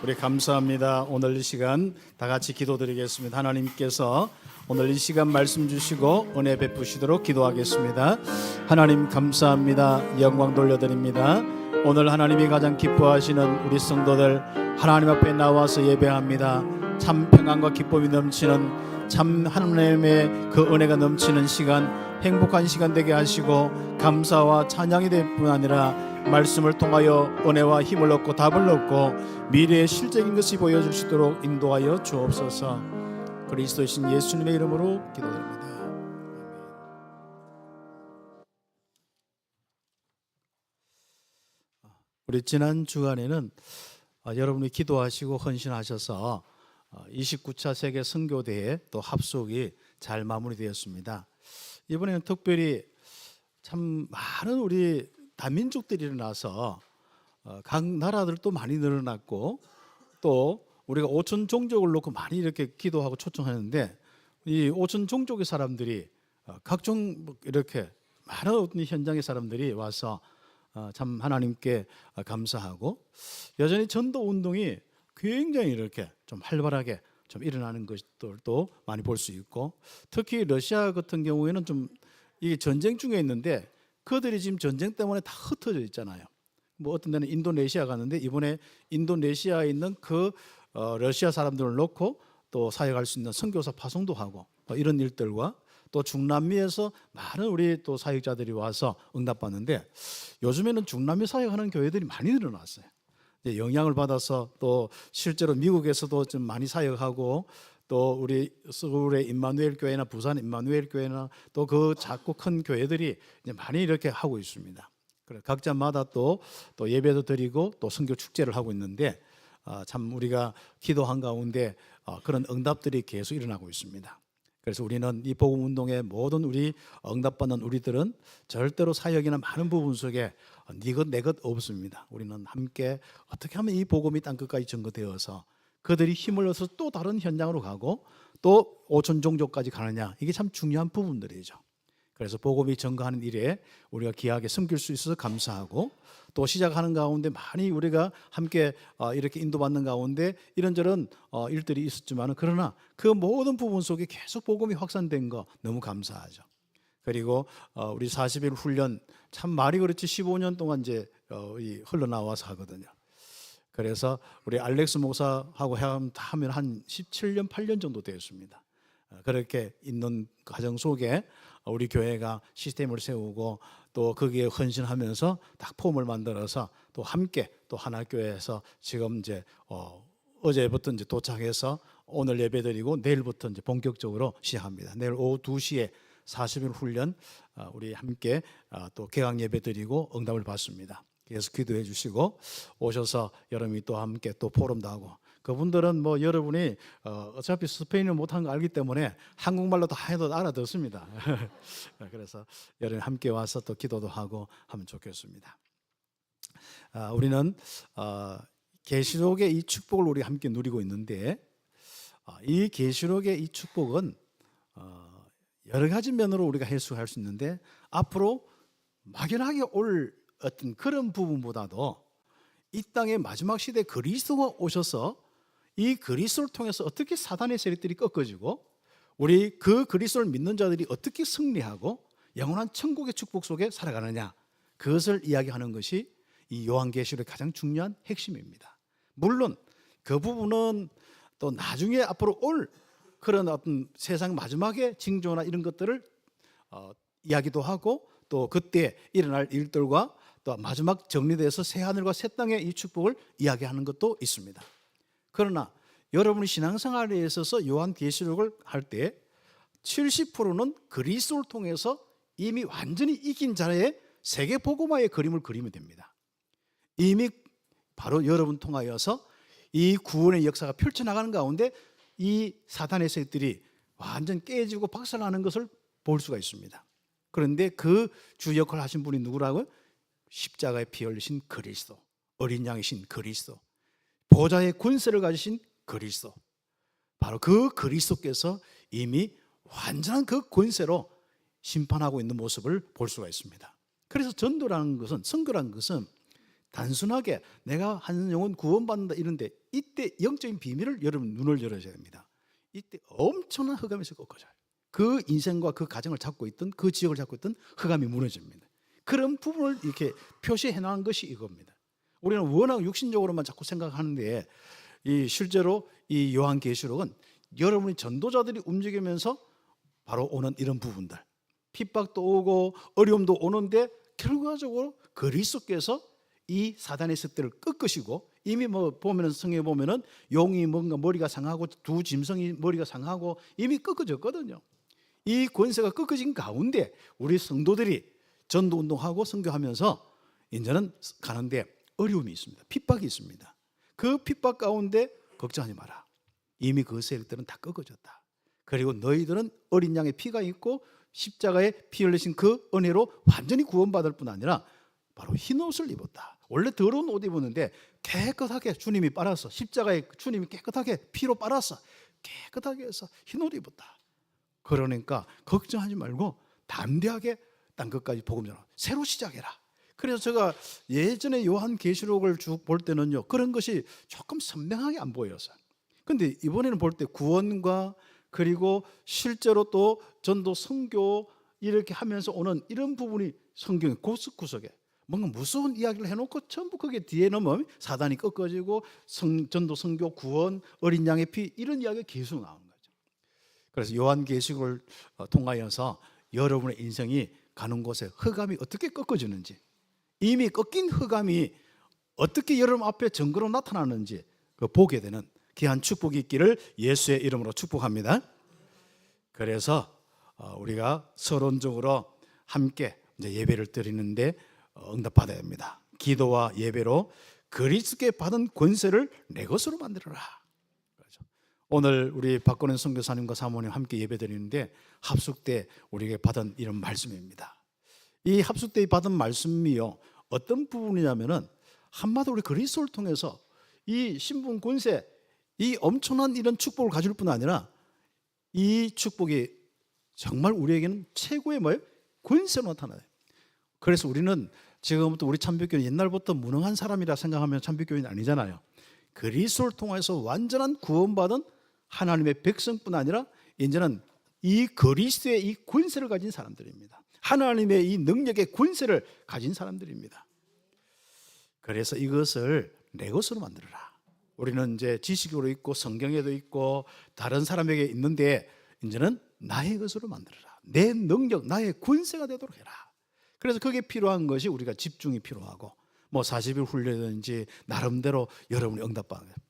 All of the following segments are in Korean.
우리 감사합니다. 오늘 이 시간 다 같이 기도드리겠습니다. 하나님께서 오늘 이 시간 말씀 주시고 은혜 베푸시도록 기도하겠습니다. 하나님 감사합니다. 영광 돌려드립니다. 오늘 하나님이 가장 기뻐하시는 우리 성도들 하나님 앞에 나와서 예배합니다. 참 평안과 기쁨이 넘치는 참 하나님의 그 은혜가 넘치는 시간, 행복한 시간 되게 하시고 감사와 찬양이 될 뿐 아니라 말씀을 통하여 은혜와 힘을 얻고 답을 얻고 미래의 실적인 것이 보여줄 수 있도록 인도하여 주옵소서. 그리스도이신 예수님의 이름으로 기도드립니다. 우리 지난 주간에는 여러분이 기도하시고 헌신하셔서 29차 세계 선교대회 또 합숙이 잘 마무리되었습니다. 이번에는 특별히 참 많은 우리 다민족들이 일어나서 각 나라들도 많이 늘어났고 또 우리가 5천 종족을 놓고 많이 이렇게 기도하고 초청하는데 이 5천 종족의 사람들이 각종 이렇게 많은 어떤 현장의 사람들이 와서 참 하나님께 감사하고 여전히 전도 운동이 굉장히 이렇게 좀 활발하게 좀 일어나는 것들도 많이 볼 수 있고 특히 러시아 같은 경우에는 좀 이게 전쟁 중에 있는데 그들이 지금 전쟁 때문에 다 흩어져 있잖아요. 뭐 어떤 데는 인도네시아 갔는데 이번에 인도네시아에 있는 그 러시아 사람들을 놓고 또 사역할 수 있는 선교사 파송도 하고 이런 일들과 또 중남미에서 많은 우리 또 사역자들이 와서 응답받는데 요즘에는 중남미 사역하는 교회들이 많이 늘어났어요. 영향을 받아서 또 실제로 미국에서도 좀 많이 사역하고 또 우리 서울의 임마누엘 교회나 부산 임마누엘 교회나 또 그 작고 큰 교회들이 이제 많이 이렇게 하고 있습니다. 그래 각자마다 또 예배도 드리고 또 선교 축제를 하고 있는데 참 우리가 기도한 가운데 그런 응답들이 계속 일어나고 있습니다. 그래서 우리는 이 복음 운동의 모든 우리 응답받는 우리들은 절대로 사역이나 많은 부분 속에 네 것 내 것 없습니다. 우리는 함께 어떻게 하면 이 복음이 땅끝까지 전거되어서 그들이 힘을 얻어서 또 다른 현장으로 가고 또 5천 종족까지 가느냐, 이게 참 중요한 부분들이죠. 그래서 복음이 전거하는 일에 우리가 귀하게 섬길 수 있어서 감사하고 또 시작하는 가운데 많이 우리가 함께 이렇게 인도받는 가운데 이런저런 일들이 있었지만 그러나 그 모든 부분 속에 계속 복음이 확산된 거 너무 감사하죠. 그리고 우리 40일 훈련 참 말이 그렇지 15년 동안 이제 흘러나와서 하거든요. 그래서 우리 알렉스 목사하고 하면 한 17년, 8년 정도 되었습니다. 그렇게 있는 과정 속에 우리 교회가 시스템을 세우고 또 거기에 헌신하면서 딱 폼을 만들어서 또 함께 또 하나교회에서 지금 이제 어제부터 이제 도착해서 오늘 예배드리고 내일부터 이제 본격적으로 시작합니다. 내일 오후 2시에 40일 훈련 우리 함께 또 개강 예배드리고 응답을 받습니다. 그래서 기도해 주시고 오셔서 여러분이 또 함께 또 포럼도 하고 그분들은 뭐 여러분이 어차피 스페인을 못하는 거 알기 때문에 한국말로 다 해도 알아듣습니다. 그래서 여러분 함께 와서 또 기도도 하고 하면 좋겠습니다. 우리는 계시록의 이 축복을 우리 함께 누리고 있는데 이 계시록의 이 축복은 여러 가지 면으로 우리가 해석할 수 있는데 앞으로 막연하게 올 어떤 그런 부분보다도 이 땅의 마지막 시대에 그리스도가 오셔서 이 그리스도를 통해서 어떻게 사단의 세력들이 꺾어지고 우리 그 그리스도를 믿는 자들이 어떻게 승리하고 영원한 천국의 축복 속에 살아가느냐, 그것을 이야기하는 것이 이 요한계시록의 가장 중요한 핵심입니다. 물론 그 부분은 또 나중에 앞으로 올 그런 어떤 세상 마지막의 징조나 이런 것들을 이야기도 하고 또 그때 일어날 일들과 또 마지막 정리돼서 새 하늘과 새 땅의 이 축복을 이야기하는 것도 있습니다. 그러나 여러분이 신앙생활에 있어서 요한계시록을 할 때 70%는 그리스도를 통해서 이미 완전히 이긴 자의 세계 복음화의 그림을 그리면 됩니다. 이미 바로 여러분 통하여서 이 구원의 역사가 펼쳐나가는 가운데 이 사탄의 세력들이 완전 깨지고 박살나는 것을 볼 수가 있습니다. 그런데 그 주 역할을 하신 분이 누구라고요? 십자가에 피 흘리신 그리스도, 어린 양이신 그리스도, 보좌의 권세를 가지신 그리스도, 바로 그 그리스도께서 이미 완전한 그 권세로 심판하고 있는 모습을 볼 수가 있습니다. 그래서 전도라는 것은, 선교라는 것은 단순하게 내가 한 영혼 구원받는다 이런데 이때 영적인 비밀을 여러분 눈을 열어줘야 됩니다. 이때 엄청난 흑암에서 꺾어져요. 그 인생과 그 가정을 잡고 있던 그 지역을 잡고 있던 흑암이 무너집니다. 그런 부분을 이렇게 표시해 놓은 것이 이겁니다. 우리는 워낙 육신적으로만 자꾸 생각하는데 이 실제로 이 요한계시록은 여러분이 전도자들이 움직이면서 바로 오는 이런 부분들, 핍박도 오고 어려움도 오는데 결과적으로 그리스도께서 이 사단의 습대를 꺾으시고, 이미 뭐 보면은 성경에 보면은 용이 뭔가 머리가 상하고 두 짐승이 머리가 상하고 이미 꺾어졌거든요. 이 권세가 꺾어진 가운데 우리 성도들이 전도 운동하고 선교하면서 이제는 가는데 어려움이 있습니다. 핍박이 있습니다. 그 핍박 가운데 걱정하지 마라. 이미 그 세력들은 다 꺾어졌다. 그리고 너희들은 어린 양의 피가 있고 십자가에 피 흘리신 그 은혜로 완전히 구원받을 뿐 아니라 바로 흰 옷을 입었다. 원래 더러운 옷 입었는데 깨끗하게 주님이 빨았어. 십자가에 주님이 깨끗하게 피로 빨았어. 깨끗하게 해서 흰 옷 입었다. 그러니까 걱정하지 말고 담대하게 딴 것까지 복음 전하고 새로 시작해라. 그래서 제가 예전에 요한계시록을 쭉 볼 때는요, 그런 것이 조금 선명하게 안 보였어요. 근데 이번에는 볼 때 구원과 그리고 실제로 또 전도 선교 이렇게 하면서 오는 이런 부분이 성경의 구석구석에 뭔가 무서운 이야기를 해놓고 전부 그게 뒤에 넘으면 사단이 꺾어지고 전도 선교 구원 어린 양의 피 이런 이야기가 계속 나오는 거죠. 그래서 요한계시록을 통하여서 여러분의 인생이 가는 곳에 흑암이 어떻게 꺾어지는지, 이미 꺾인 흑암이 어떻게 여러분 앞에 증거로 나타나는지 보게 되는 귀한 축복이 있기를 예수의 이름으로 축복합니다. 그래서 우리가 서론적으로 함께 이제 예배를 드리는데 응답받아야 합니다. 기도와 예배로 그리스도께 받은 권세를 내 것으로 만들어라. 그렇죠. 오늘 우리 박건현 선교사님과 사모님 함께 예배 드리는데 합숙 때 우리에게 받은 이런 말씀입니다. 이 합숙 때 받은 말씀이요, 어떤 부분이냐면은 한마디로 우리 그리스도를 통해서 이 신분 권세, 이 엄청난 이런 축복을 가질 뿐 아니라 이 축복이 정말 우리에게는 최고의 뭐예요? 권세로 나타나요. 그래서 우리는 지금부터 우리 참빛교회 옛날부터 무능한 사람이라 생각하면 참빛교회는 아니잖아요. 그리스도를 통해서 완전한 구원받은 하나님의 백성뿐 아니라 이제는 이 그리스도의 이 권세를 가진 사람들입니다. 하나님의 이 능력의 권세를 가진 사람들입니다. 그래서 이것을 내 것으로 만들어라. 우리는 이제 지식으로 있고 성경에도 있고 다른 사람에게 있는데 이제는 나의 것으로 만들어라. 내 능력, 나의 권세가 되도록 해라. 그래서 그게 필요한 것이 우리가 집중이 필요하고 뭐 40일 훈련이든지 나름대로 여러분이 응답받는 거예요.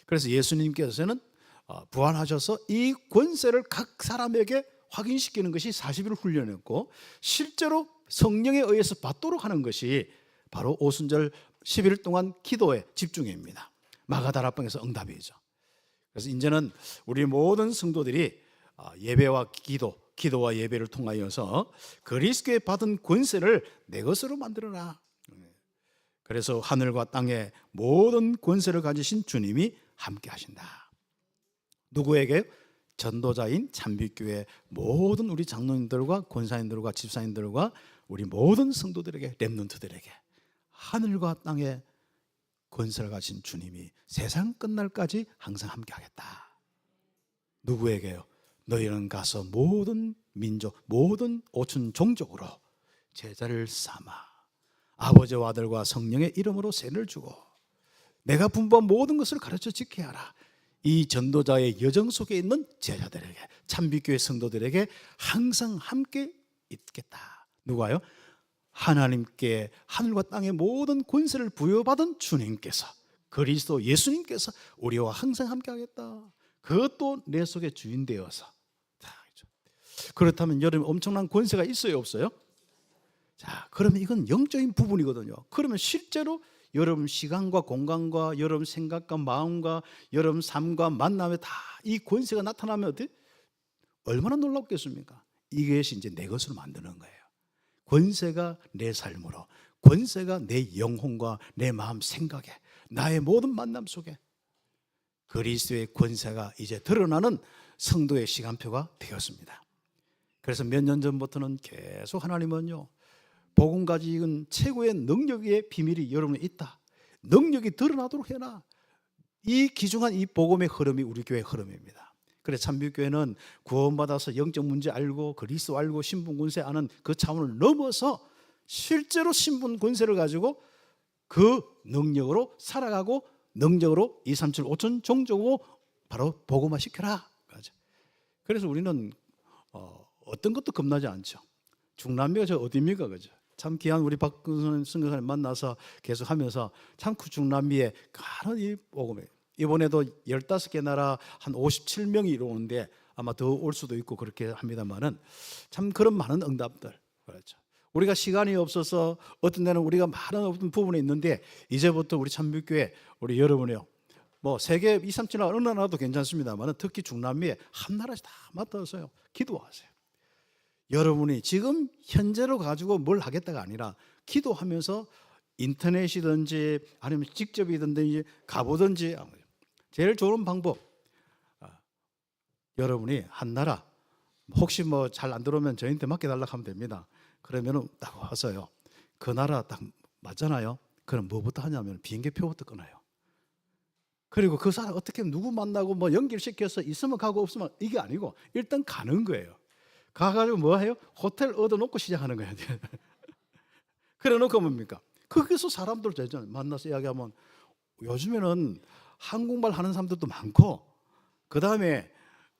그래서 예수님께서는 부활하셔서 이 권세를 각 사람에게 확인시키는 것이 40일 훈련이었고, 실제로 성령에 의해서 받도록 하는 것이 바로 오순절 10일 동안 기도의 집중입니다. 마가다락방에서 응답이죠. 그래서 이제는 우리 모든 성도들이 예배와 기도와 예배를 통하여서 그리스도의 받은 권세를 내 것으로 만들어라. 그래서 하늘과 땅의 모든 권세를 가지신 주님이 함께 하신다. 누구에게? 전도자인 참빛교회 모든 우리 장로님들과 권사님들과 집사님들과 우리 모든 성도들에게, 렘넌트들에게 하늘과 땅의 권세를 가진 주님이 세상 끝날까지 항상 함께 하겠다. 누구에게요? 너희는 가서 모든 민족, 모든 오천 종족으로 제자를 삼아 아버지와 아들과 성령의 이름으로 세를 주고 내가 분부한 모든 것을 가르쳐 지켜야 하라. 이 전도자의 여정 속에 있는 제자들에게, 참빛교회 성도들에게 항상 함께 있겠다. 누가요? 하나님께 하늘과 땅의 모든 권세를 부여받은 주님께서, 그리스도 예수님께서 우리와 항상 함께 하겠다. 그것도 내 속에 주인 되어서. 그렇다면 여러분 엄청난 권세가 있어요, 없어요? 자, 그러면 이건 영적인 부분이거든요. 그러면 실제로 여러분 시간과 공간과 여러분 생각과 마음과 여러분 삶과 만남에 다 이 권세가 나타나면 어때? 얼마나 놀랍겠습니까? 이것이 이제 내 것으로 만드는 거예요. 권세가 내 삶으로, 권세가 내 영혼과 내 마음 생각에, 나의 모든 만남 속에 그리스도의 권세가 이제 드러나는 성도의 시간표가 되었습니다. 그래서 몇 년 전부터는 계속 하나님은요, 복음 가지고는 최고의 능력의 비밀이 여러분에 있다. 능력이 드러나도록 해라. 이 귀중한 이 복음의 흐름이 우리 교회의 흐름입니다. 그래서 참빛교회는 구원받아서 영적 문제 알고 그리스도 알고 신분 권세 아는 그 차원을 넘어서 실제로 신분 권세를 가지고 그 능력으로 살아가고 능력으로 2, 3, 7, 5천 종족으로 바로 복음화 시켜라. 그래서 우리는 어떤 것도 겁나지 않죠. 중남미가 저 어디입니까? 그죠? 참 귀한 우리 박근선 선교사님 만나서 계속 하면서 참 그 중남미에 가는 이 복음에 이번에도 15개 나라 한 57명이 이루는데 아마 더 올 수도 있고 그렇게 합니다만은 참 그런 많은 응답들. 그렇죠. 우리가 시간이 없어서 어떤 데는 우리가 많은 어떤 부분이 있는데 이제부터 우리 참빛교회 우리 여러분이요. 뭐 세계 2, 3, 7 나라 어느 나라도 괜찮습니다만 특히 중남미에 한 나라씩 다 맡아서요. 기도하세요. 여러분이 지금 현재로 가지고 뭘 하겠다가 아니라 기도하면서 인터넷이든지 아니면 직접이든지 가보든지 제일 좋은 방법 여러분이 한 나라 혹시 뭐 잘 안 들어오면 저희한테 맡겨달라고 하면 됩니다. 그러면 딱 와서요. 그 나라 딱 맞잖아요. 그럼 뭐부터 하냐면 비행기표부터 끊어요. 그리고 그 사람 어떻게 누구 만나고 뭐 연결시켜서 있으면 가고 없으면 이게 아니고 일단 가는 거예요. 가가지고 뭐 해요? 호텔 얻어놓고 시작하는 거예요. 그래 놓고 뭡니까? 거기서 사람들 만나서 이야기하면 요즘에는 한국말 하는 사람들도 많고 그 다음에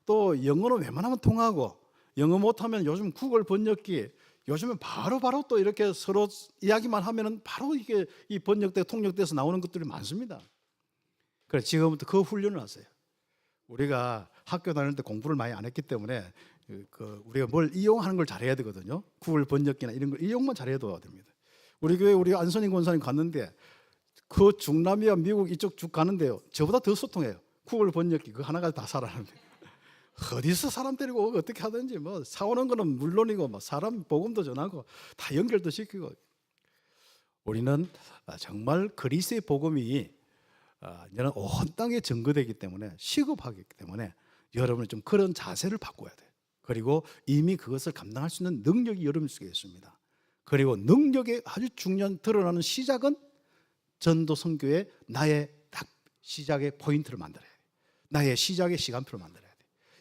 또 영어는 웬만하면 통하고 영어 못하면 요즘 구글 번역기 요즘은 바로 또 이렇게 서로 이야기만 하면은 바로 이게 이 번역되고 통역돼서 나오는 것들이 많습니다. 그래서 지금부터 그 훈련을 하세요. 우리가 학교 다닐 때 공부를 많이 안 했기 때문에 우리가 뭘 이용하는 걸 잘해야 되거든요. 구글 번역기나 이런 걸 이용만 잘해도 됩니다. 우리 교회 우리 안선인 권사님 갔는데 그 중남미와 미국 이쪽 쭉 가는데요. 저보다 더 소통해요. 구글 번역기 그 하나가 다 살아나는데 어디서 사람 데리고 어떻게 하든지 뭐 사오는 거는 물론이고 뭐 사람 복음도 전하고 다 연결도 시키고 우리는 정말 그리스도의 복음이 이제는 온 땅에 증거되기 때문에 시급하기 때문에 여러분은 좀 그런 자세를 바꿔야 돼요. 그리고 이미 그것을 감당할 수 있는 능력이 여러분 속에 있습니다. 그리고 능력의 아주 중요한 드러나는 시작은 전도 선교의 나의 딱 시작의 포인트를 만들어야 돼요. 나의 시작의 시간표를 만들어야 돼요.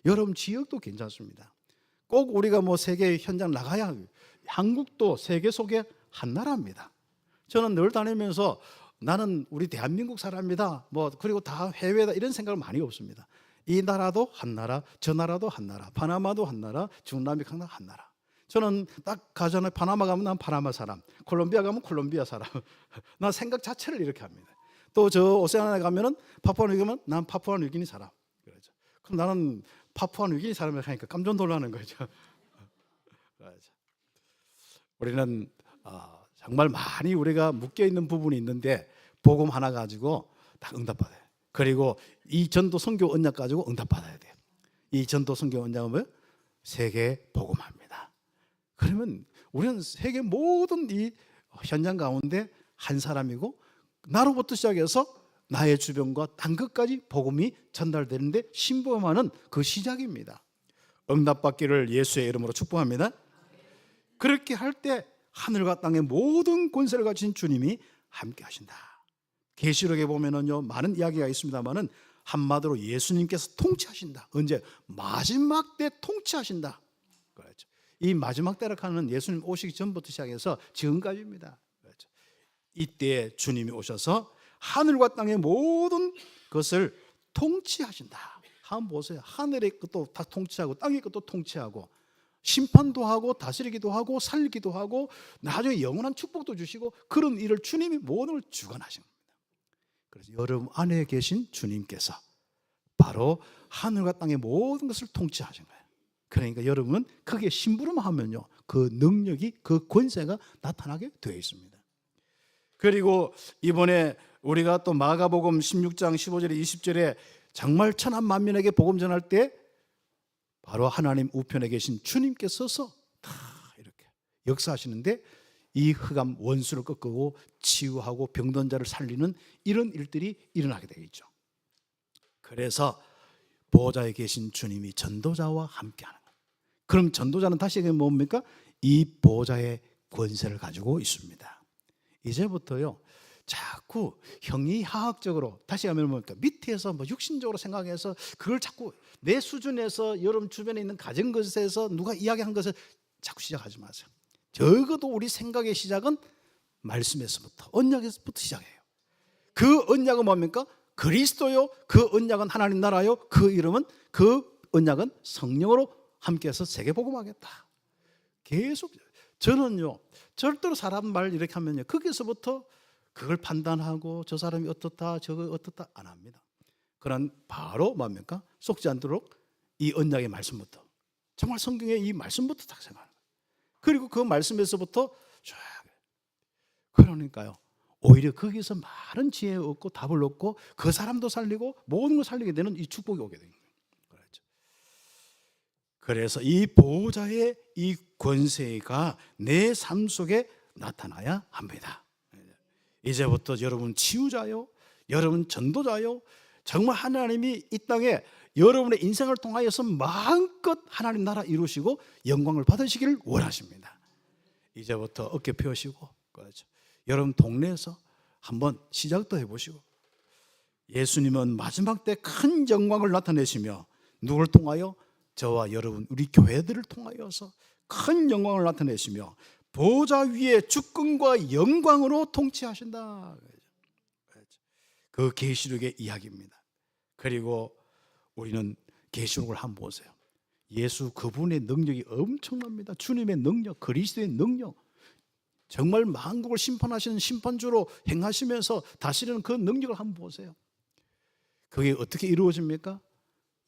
여러분 지역도 괜찮습니다. 꼭 우리가 뭐 세계 현장 나가야 하고요. 한국도 세계 속의 한 나라입니다. 저는 늘 다니면서 나는 우리 대한민국 사람이다. 뭐 그리고 다 해외다 이런 생각은 많이 없습니다. 이 나라도 한 나라, 저 나라도 한 나라, 파나마도 한 나라, 중남미 각 나라 한 나라. 저는 딱 가잖아요. 파나마 가면 난 파나마 사람, 콜롬비아 가면 콜롬비아 사람. 난 생각 자체를 이렇게 합니다. 또 저 오세아니아 가면은 파푸아뉴기니 가면 난 파푸아뉴기니 사람. 그렇죠. 그럼 나는 파푸아뉴기니 사람이라고 하니까 깜짝 놀라는 거죠. 그렇죠. 우리는 정말 많이 우리가 묶여 있는 부분이 있는데 복음 하나 가지고 다 응답받아요. 그리고 이 전도 선교 언약 가지고 응답받아야 돼요. 이 전도 선교 언약은 뭐예요? 세계 복음화입니다. 그러면 우리는 세계 모든 이 현장 가운데 한 사람이고 나로부터 시작해서 나의 주변과 땅 끝까지 복음이 전달되는데 신봉하는 그 시작입니다. 응답받기를 예수의 이름으로 축복합니다. 그렇게 할 때 하늘과 땅의 모든 권세를 가진 주님이 함께 하신다. 계시록에 보면은요 많은 이야기가 있습니다만은 한마디로 예수님께서 통치하신다. 언제? 마지막 때 통치하신다. 그렇죠. 이 마지막 때라고 하는 예수님 오시기 전부터 시작해서 지금까지입니다. 그렇죠. 이때 주님이 오셔서 하늘과 땅의 모든 것을 통치하신다. 한번 보세요. 하늘의 것도 다 통치하고 땅의 것도 통치하고 심판도 하고 다스리기도 하고 살리기도 하고 나중에 영원한 축복도 주시고 그런 일을 주님이 모든 걸 주관하신 겁니다. 그래서 여러분 안에 계신 주님께서 바로 하늘과 땅의 모든 것을 통치하신 거예요. 그러니까 여러분은 크게 심부름하면요 그 능력이 그 권세가 나타나게 되어 있습니다. 그리고 이번에 우리가 또 마가복음 16장 15절에 20절에 정말 천한 만민에게 복음 전할 때 바로 하나님 우편에 계신 주님께서 다 이렇게 역사하시는데 이 흑암 원수를 꺾고 치유하고 병든 자를 살리는 이런 일들이 일어나게 되겠죠. 그래서 보좌에 계신 주님이 전도자와 함께하는 거예요. 그럼 전도자는 다시 얘기하면 뭡니까? 이 보좌의 권세를 가지고 있습니다. 이제부터요, 자꾸 형이하학적으로, 다시 하면 뭡니까? 밑에서 뭐 육신적으로 생각해서 그걸 자꾸 내 수준에서, 여러분 주변에 있는 가진 것에서 누가 이야기한 것을 자꾸 시작하지 마세요. 적어도 우리 생각의 시작은 말씀에서부터, 언약에서부터 시작해요. 그 언약은 뭡니까? 그리스도요. 그 언약은 하나님 나라요. 그 이름은, 그 언약은 성령으로 함께해서 세계복음하겠다. 계속. 저는요, 절대로 사람 말 이렇게 하면요, 거기서부터 그걸 판단하고 저 사람이 어떻다 저거 어떻다 안 합니다. 그런 바로 뭡니까? 속지 않도록 이 언약의 말씀부터, 정말 성경의 이 말씀부터 딱 생각하는 거예요. 그리고 그 말씀에서부터 쫙. 그러니까요, 오히려 거기서 많은 지혜 얻고 답을 얻고 그 사람도 살리고 모든 걸 살리게 되는 이 축복이 오게 됩니다. 그래서 이 보호자의 이 권세가 내 삶 속에 나타나야 합니다. 이제부터 여러분 치유자요, 여러분 전도자요, 정말 하나님이 이 땅에 여러분의 인생을 통하여서 마음껏 하나님 나라 이루시고 영광을 받으시기를 원하십니다. 이제부터 어깨 펴시고, 그렇죠, 여러분 동네에서 한번 시작도 해보시고, 예수님은 마지막 때 큰 영광을 나타내시며 누구를 통하여? 저와 여러분, 우리 교회들을 통하여서 큰 영광을 나타내시며 보좌 위에 주권과 영광으로 통치하신다. 그 계시록의 이야기입니다. 그리고 우리는 계시록을 한번 보세요. 예수 그분의 능력이 엄청납니다. 주님의 능력, 그리스도의 능력, 정말 만국을 심판하시는 심판주로 행하시면서 다스리는 그 능력을 한번 보세요. 그게 어떻게 이루어집니까?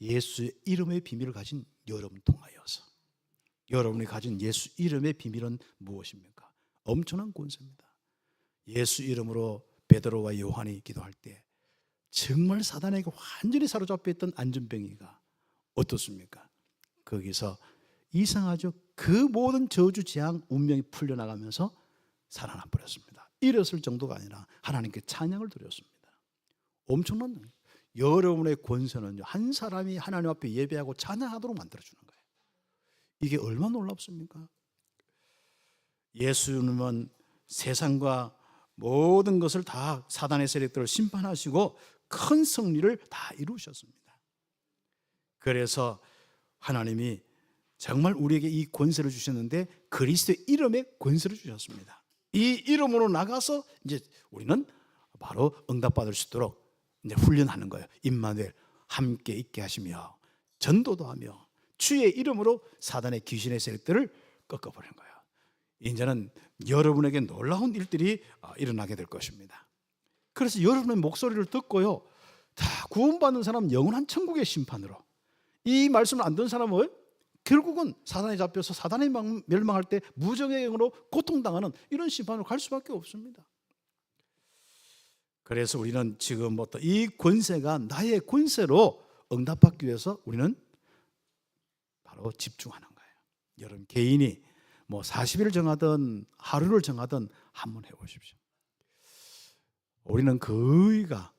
예수의 이름의 비밀을 가진 여러분 통하여서. 여러분이 가진 예수 이름의 비밀은 무엇입니까? 엄청난 권세입니다. 예수 이름으로 베드로와 요한이 기도할 때 정말 사단에게 완전히 사로잡혀 있던 안전병이가 어떻습니까? 거기서 이상하죠. 그 모든 저주 재앙 운명이 풀려나가면서 살아나 버렸습니다. 일었을 정도가 아니라 하나님께 찬양을 드렸습니다. 엄청난 능력. 여러분의 권세는 한 사람이 하나님 앞에 예배하고 찬양하도록 만들어주는 거예요. 이게 얼마나 놀랍습니까? 예수님은 세상과 모든 것을 다, 사단의 세력들을 심판하시고 큰 승리를 다 이루셨습니다. 그래서 하나님이 정말 우리에게 이 권세를 주셨는데 그리스도의 이름에 권세를 주셨습니다. 이 이름으로 나가서 이제 우리는 바로 응답받을 수 있도록 이제 훈련하는 거예요. 임마누엘, 함께 있게 하시며 전도도 하며 주의 이름으로 사단의 귀신의 세력들을 꺾어버리는 거예요. 이제는 여러분에게 놀라운 일들이 일어나게 될 것입니다. 그래서 여러분의 목소리를 듣고요, 다 구원받는 사람 영원한 천국의 심판으로, 이 말씀을 안 듣는 사람은 결국은 사단에 잡혀서 사단에 멸망할 때 무정의 영으로 고통당하는 이런 심판으로 갈 수밖에 없습니다. 그래서 우리는 지금부터 이 권세가 나의 권세로 응답받기 위해서 우리는 바로 집중하는 거예요. 여러분 개인이 뭐 40일을 정하든 하루를 정하든 한번 해보십시오. 우리는 거의가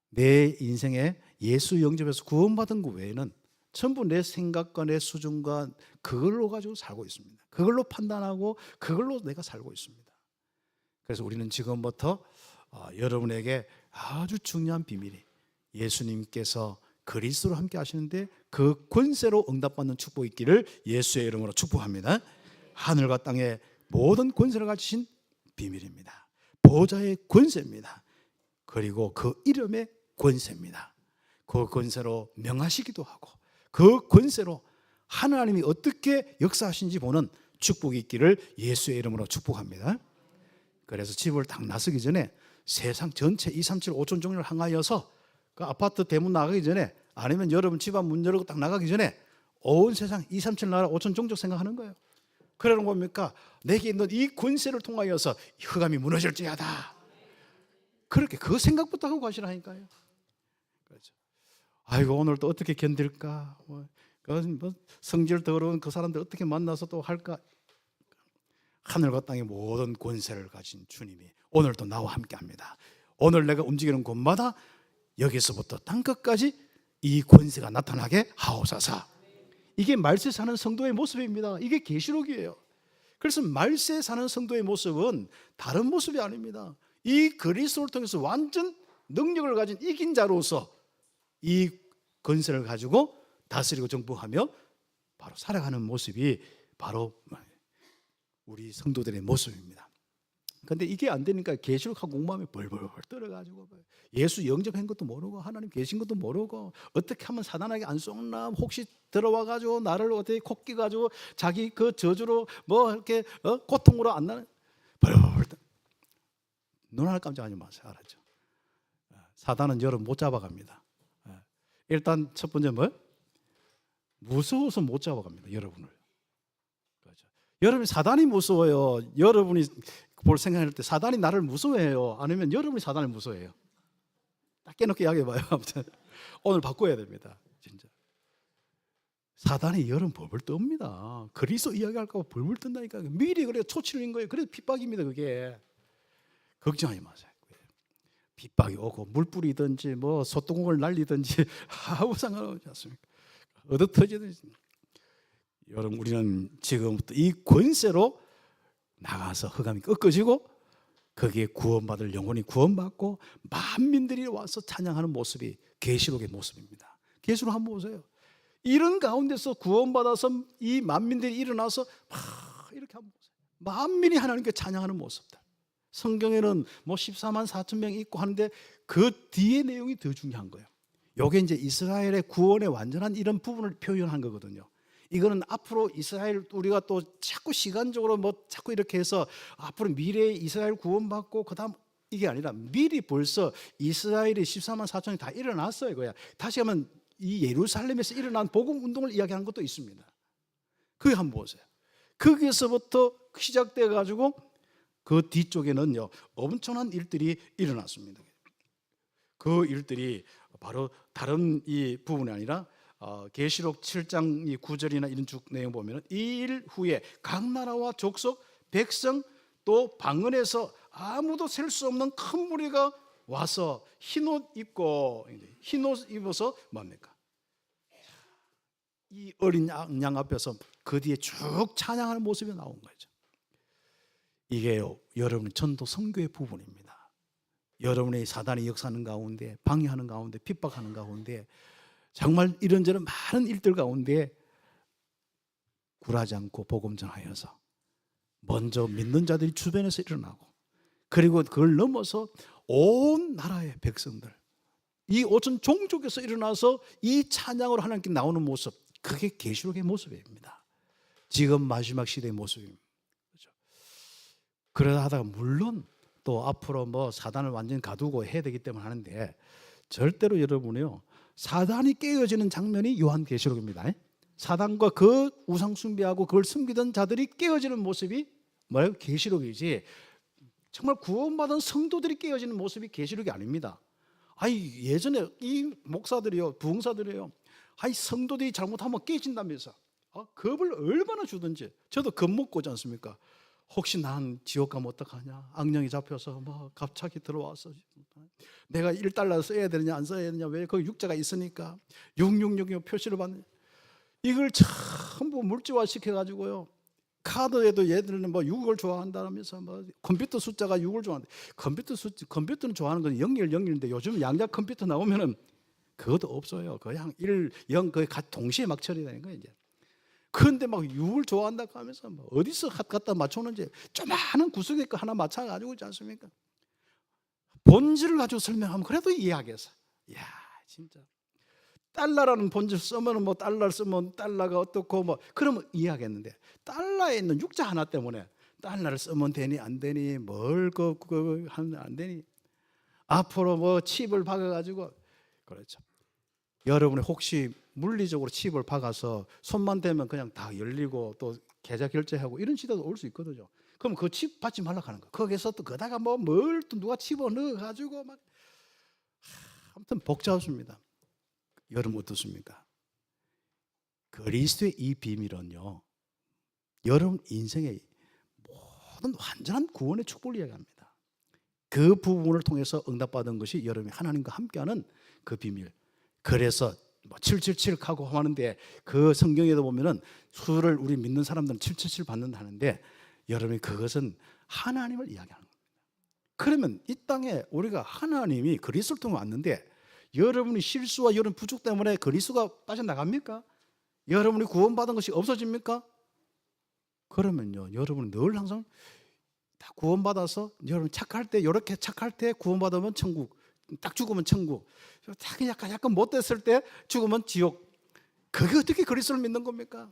내 인생에 예수 영접해서 구원받은 것 외에는 전부 내 생각과 내 수준과 그걸로 가지고 살고 있습니다. 그걸로 판단하고 그걸로 내가 살고 있습니다. 그래서 우리는 지금부터 여러분에게 아주 중요한 비밀이, 예수님께서 그리스도로 함께 하시는데 그 권세로 응답받는 축복이 있기를 예수의 이름으로 축복합니다. 하늘과 땅의 모든 권세를 가지신 비밀입니다. 보좌의 권세입니다. 그리고 그 이름의 권세입니다. 그 권세로 명하시기도 하고 그 권세로 하나님이 어떻게 역사하신지 보는 축복이 있기를 예수의 이름으로 축복합니다. 그래서 집을 딱 나서기 전에 세상 전체 237 5천 종류를 향하여서 그 아파트 대문 나가기 전에, 아니면 여러분 집안 문 열고 딱 나가기 전에 온 세상 237 나라 5천 종족 생각하는 거예요. 그러는 겁니까? 내게 있는 이 권세를 통하여서 흑암이 무너질지어다. 그렇게 그 생각부터 하고 가시라니까요. 그렇죠. 아이고 오늘 또 어떻게 견딜까? 뭐 성질 더러운 그 사람들 어떻게 만나서 또 할까? 하늘과 땅의 모든 권세를 가진 주님이 오늘도 나와 함께합니다. 오늘 내가 움직이는 곳마다 여기서부터 땅끝까지 이 권세가 나타나게 하옵소서. 이게 말세 사는 성도의 모습입니다. 이게 계시록이에요. 그래서 말세에 사는 성도의 모습은 다른 모습이 아닙니다. 이 그리스도를 통해서 완전 능력을 가진 이긴 자로서 이 권세를 가지고 다스리고 정복하며 바로 살아가는 모습이 바로 우리 성도들의 모습입니다. 근데 이게 안 되니까 계시록하고 공부하면 벌벌 떨어가지고 예수 영접한 것도 모르고 하나님 계신 것도 모르고 어떻게 하면 사단에게 안 쏘나 혹시 들어와가지고 나를 어떻게 콕 끼가지고 자기 그 저주로 뭐 이렇게 고통으로 안 나는 벌벌 눈 하나 깜짝하지 마세요. 알았죠? 사단은 여러분 못 잡아갑니다. 일단 첫 번째 뭐? 무서워서 못 잡아갑니다. 여러분을. 그렇죠? 여러분이 사단이 무서워요. 여러분이 볼 생각할 때 사단이 나를 무서워해요? 아니면 여러분이 사단을 무서워해요? 딱 깨놓게 이야기해봐요. 아무튼 오늘 바꿔야 됩니다. 진짜. 사단이 여러분 벌벌 떱니다. 그리스도 이야기할까 봐 벌벌 뜬다니까. 미리 그래 초치는 거예요. 그래서 핍박입니다. 그게. 걱정하지 마세요. 핍박이 오고 물 뿌리든지 뭐 소뚜껑을 날리든지 아무 상관없지 않습니까? 얻어 터지든지. 여러분 우리는 지금부터 이 권세로 나가서 흑암이 꺾어지고 거기에 구원받을 영혼이 구원받고 만민들이 와서 찬양하는 모습이 계시록의 모습입니다. 계시록 한번 보세요. 이런 가운데서 구원받아서 이 만민들이 일어나서 막 이렇게 한번 보세요. 만민이 하나님께 찬양하는 모습들. 성경에는 뭐 14만 4천 명이 있고 하는데 그 뒤에 내용이 더 중요한 거예요. 이게 이제 이스라엘의 구원의 완전한 이런 부분을 표현한 거거든요. 이거는 앞으로 이스라엘 우리가 또 자꾸 시간적으로 뭐 자꾸 이렇게 해서 앞으로 미래에 이스라엘 구원받고 그다음 이게 아니라 미리 벌써 이스라엘이 14만 4천이 다 일어났어요. 이거야. 다시 하면 이 예루살렘에서 일어난 복음 운동을 이야기하는 것도 있습니다. 그게 한번 보세요. 거기에서부터 시작돼 가지고 그 뒤쪽에는요 엄청난 일들이 일어났습니다. 그 일들이 바로 다른 이 부분이 아니라 계시록 7장 이 9절이나 이런 쭉 내용 보면 이 일 후에 각 나라와 족속 백성 또 방언에서 아무도 셀 수 없는 큰 무리가 와서 흰옷 입고 흰옷 입어서 뭡니까? 이 어린 양 앞에서 그 뒤에 쭉 찬양하는 모습이 나온 거죠. 이게 여러분의 전도 선교의 부분입니다. 여러분의 사단이 역사하는 가운데 방해하는 가운데 핍박하는 가운데 정말 이런저런 많은 일들 가운데 굴하지 않고 복음 전하여서 먼저 믿는 자들이 주변에서 일어나고 그리고 그걸 넘어서 온 나라의 백성들 이 5천 종족에서 일어나서 이 찬양으로 하나님께 나오는 모습 그게 계시록의 모습입니다. 지금 마지막 시대의 모습입니다. 그렇죠? 그러다 하다가 물론 또 앞으로 뭐 사단을 완전히 가두고 해야 되기 때문에 하는데 절대로 여러분이요 사단이 깨어지는 장면이 요한계시록입니다. 사단과 그 우상 숭배하고 그걸 숨기던 자들이 깨어지는 모습이 뭐예요? 계시록이지. 정말 구원받은 성도들이 깨어지는 모습이 계시록이 아닙니다. 아니 예전에 이 목사들이요, 부흥사들이요, 아니 성도들이 잘못하면 깨진다면서 겁을 얼마나 주든지. 저도 겁 먹고 오지 않습니까? 혹시 난 지옥 가면 어떡하냐? 악령이 잡혀서 뭐 갑자기 들어와서 내가 1달러 써야 되느냐 안 써야 되느냐? 왜 거기 육자가 있으니까 666 표시를 받는 이걸 전부 물질화 시켜가지고요. 카드에도 얘들은 뭐 6을 좋아한다면서 뭐 컴퓨터 숫자가 6을 좋아한다. 컴퓨터는 좋아하는 건 0101인데 요즘 양자 컴퓨터 나오면은 그것도 없어요. 그냥 1, 0 거의 동시에 막 처리되는 거예요 이제. 그런데 막 6을 좋아한다고 하면서 뭐 어디서 갖다 맞추는지 조그마한 구석에 거 하나 맞춰가지고 있지 않습니까? 본질을 가지고 설명하면 그래도 이해하겠어. 이야 진짜 달러라는 본질 쓰면 뭐 달러를 쓰면 달러가 어떻고 뭐 그러면 이해하겠는데 달러에 있는 육자 하나 때문에 달러를 쓰면 되니 안 되니 뭘 하면 안 되니 앞으로 뭐 칩을 박아가지고 그렇죠. 여러분이 혹시 물리적으로 칩을 박아서 손만 대면 그냥 다 열리고 또 계좌 결제하고 이런 시대도 올 수 있거든요. 그럼 그 칩 받지 말라고 하는 거예요. 거기서 또 거다가 뭐 뭘 또 누가 칩을 넣어가지고 막 아무튼 복잡합니다. 여러분 어떻습니까? 그리스도의 이 비밀은요 여러분 인생의 모든 완전한 구원의 축복을 이야기합니다. 그 부분을 통해서 응답받은 것이 여러분이 하나님과 함께하는 그 비밀. 그래서 뭐 777 하고 하는데 그 성경에도 보면은 수를 우리 믿는 사람들은 777 받는다 하는데 여러분이 그것은 하나님을 이야기하는 겁니다. 그러면 이 땅에 우리가 하나님이 그리스도를 통해 왔는데 여러분이 실수와 여러분 부족 때문에 그리스도가 빠져나갑니까? 여러분이 구원받은 것이 없어집니까? 그러면요, 여러분은 늘 항상 다 구원받아서 여러분 착할 때, 이렇게 착할 때 구원받으면 천국, 딱 죽으면 천국, 약간 못됐을 때 죽으면 지옥. 그게 어떻게 그리스도를 믿는 겁니까?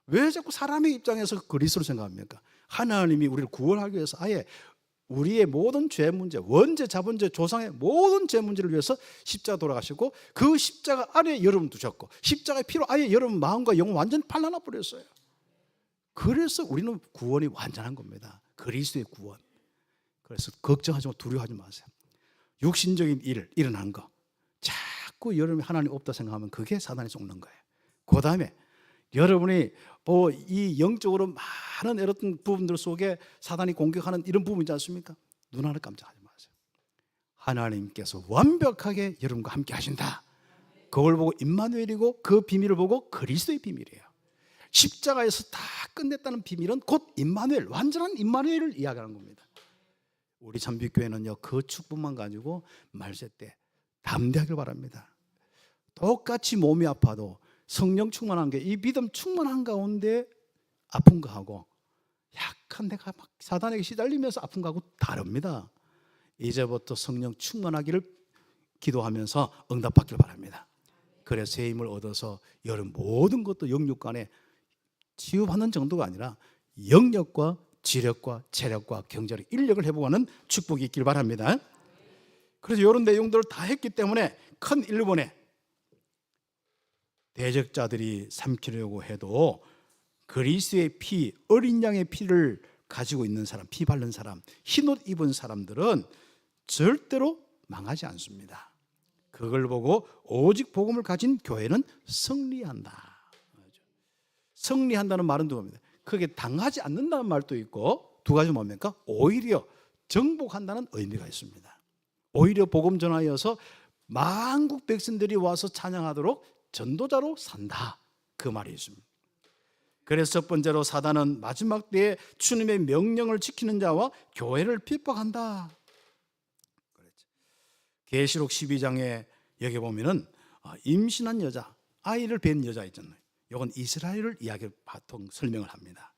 왜 자꾸 사람의 입장에서 그리스도를 생각합니까? 하나님이 우리를 구원하기 위해서 아예 우리의 모든 죄 문제, 원죄, 자본죄, 조상의 모든 죄 문제를 위해서 십자가 돌아가시고 그 십자가 안에 여러분 두셨고 십자가의 피로 아예 여러분 마음과 영혼 완전히 발라놔 버렸어요. 그래서 우리는 구원이 완전한 겁니다. 그리스도의 구원. 그래서 걱정하지 마고 두려워하지 마세요. 육신적인 일 일어난 거 자꾸 여러분이 하나님 없다 생각하면 그게 사단이 속는 거예요. 그 다음에 여러분이 이 영적으로 많은 어떤 부분들 속에 사단이 공격하는 이런 부분이지 않습니까? 눈 하나 깜짝하지 마세요. 하나님께서 완벽하게 여러분과 함께 하신다. 그걸 보고 임마누엘이고 그 비밀을 보고 그리스도의 비밀이에요. 십자가에서 다 끝냈다는 비밀은 곧 임마누엘, 완전한 임마누엘을 이야기하는 겁니다. 우리 참빛교회는요 그 축복만 가지고 말세 때 담대하길 바랍니다. 똑같이 몸이 아파도 성령 충만한 게 이 믿음 충만한 가운데 아픈 거하고 약한 내가 막 사단에게 시달리면서 아픈 거하고 다릅니다. 이제부터 성령 충만하기를 기도하면서 응답받길 바랍니다. 그래서 새 힘을 얻어서 여러분 모든 것도 영육 간에 치유받는 정도가 아니라 영력과 지력과 체력과 경제력, 인력을 회복하는 축복이 있길 바랍니다. 그래서 이런 내용들을 다 했기 때문에 큰 일본에 대적자들이 삼키려고 해도 그리스도의 피, 어린 양의 피를 가지고 있는 사람, 피 바른 사람, 흰옷 입은 사람들은 절대로 망하지 않습니다. 그걸 보고 오직 복음을 가진 교회는 승리한다. 승리한다는 말은 누구입니까? 그게 당하지 않는다는 말도 있고 두 가지 뭡니까? 오히려 정복한다는 의미가 있습니다. 오히려 복음 전하여서 만국 백성들이 와서 찬양하도록 전도자로 산다. 그 말이 있습니다. 그래서 첫 번째로 사단은 마지막 때에 주님의 명령을 지키는 자와 교회를 핍박한다. 계시록 12장에 여기 보면은 임신한 여자, 아이를 뵌 여자 있잖아요. 이건 이스라엘을 이야기 보통 설명을 합니다.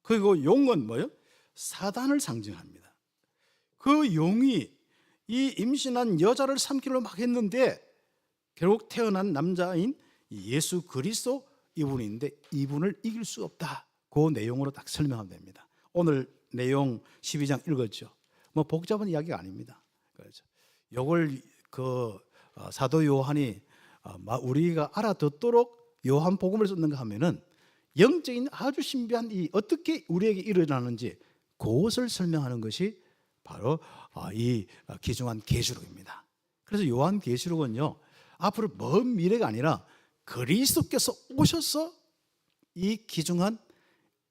그리고 용은 뭐예요? 사단을 상징합니다. 그 용이 이 임신한 여자를 삼키려 막 했는데 결국 태어난 남자인 예수 그리스도 이분인데 이분을 이길 수 없다. 그 내용으로 딱 설명하면 됩니다. 오늘 내용 12장 읽었죠. 뭐 복잡한 이야기가 아닙니다. 그렇죠. 요걸 사도 요한이 우리가 알아듣도록 요한 복음을 썼는가 하면은 영적인 아주 신비한 이 어떻게 우리에게 일어나는지 그것을 설명하는 것이 바로 이 귀중한 계시록입니다. 그래서 요한 계시록은요 앞으로 먼 미래가 아니라 그리스도께서 오셔서 이 귀중한